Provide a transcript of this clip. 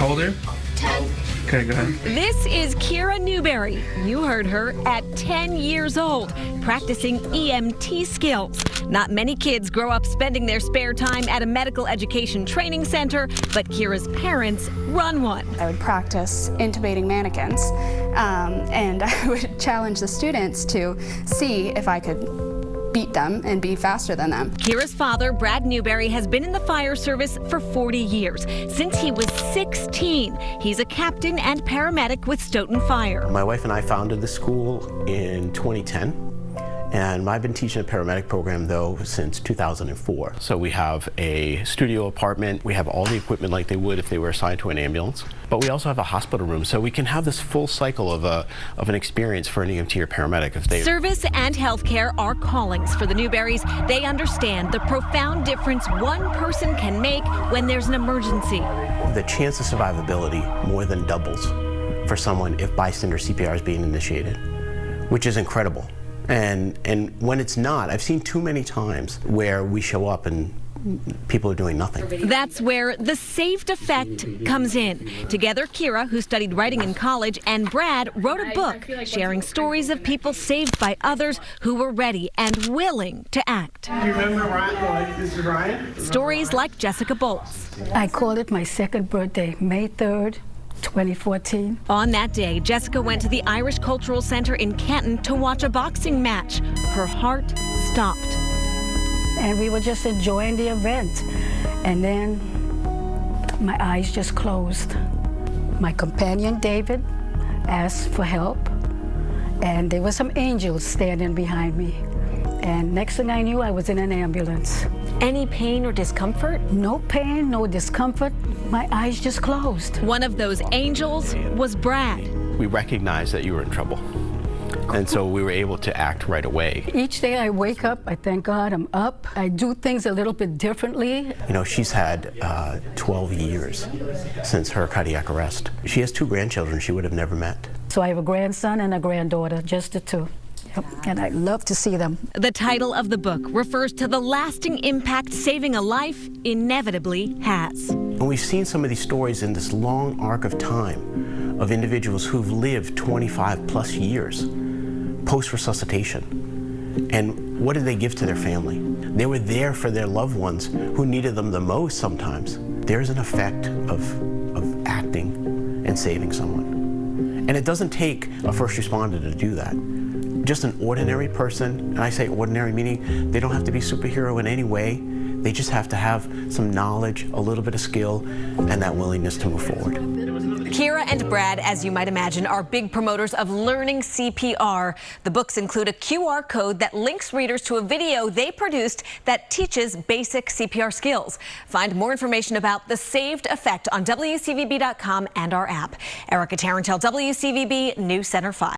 How old are you? 10. Okay, go ahead. This is Kira Newberry. You heard her at 10 years old, practicing EMT skills. Not many kids grow up spending their spare time at a medical education training center, but Kira's parents run one. I would practice intubating mannequins, and I would challenge the students to see if I could beat them and be faster than them. Kira's father, Brad Newberry, has been in the fire service for 40 years. Since he was 16, he's a captain and paramedic with Stoughton Fire. My wife and I founded the school in 2010. And I've been teaching a paramedic program, though, since 2004. So we have a studio apartment. We have all the equipment like they would if they were assigned to an ambulance. But we also have a hospital room, so we can have this full cycle of an experience for an EMT or paramedic. If they Service and healthcare are callings for the Newberrys. They understand the profound difference one person can make when there's an emergency. The chance of survivability more than doubles for someone if bystander CPR is being initiated, which is incredible. And when it's not, I've seen too many times where we show up and people are doing nothing. That's where the saved effect comes in. Together, Kira, who studied writing in college, and Brad wrote a book sharing stories of people saved by others who were ready and willing to act. Do you remember Ryan? This is Ryan? Stories like Jessica Bolt's. I called it my second birthday, May 3rd. 2014. On that day, Jessica went to the Irish Cultural Center in Canton to watch a boxing match. Her heart stopped. And we were just enjoying the event. And then my eyes just closed. My companion, David, asked for help. And there were some angels standing behind me. And next thing I knew, I was in an ambulance. Any pain or discomfort? No pain, no discomfort. My eyes just closed. One of those angels was Brad. We recognized that you were in trouble. And so we were able to act right away. Each day I wake up, I thank God I'm up. I do things a little bit differently. You know, she's had 12 years since her cardiac arrest. She has 2 grandchildren she would have never met. So I have a grandson and a granddaughter, just the 2. Yep. And I love to see them. The title of the book refers to the lasting impact saving a life inevitably has. And we've seen some of these stories in this long arc of time of individuals who've lived 25 plus years post-resuscitation. And what did they give to their family? They were there for their loved ones who needed them the most sometimes. There's an effect of acting and saving someone. And it doesn't take a first responder to do that. Just an ordinary person, and I say ordinary meaning they don't have to be superhero in any way. They just have to have some knowledge, a little bit of skill, and that willingness to move forward. Kira and Brad, as you might imagine, are big promoters of learning CPR. The books include a QR code that links readers to a video they produced that teaches basic CPR skills. Find more information about the saved effect on WCVB.com and our app. Erica Tarantel, WCVB News Center 5.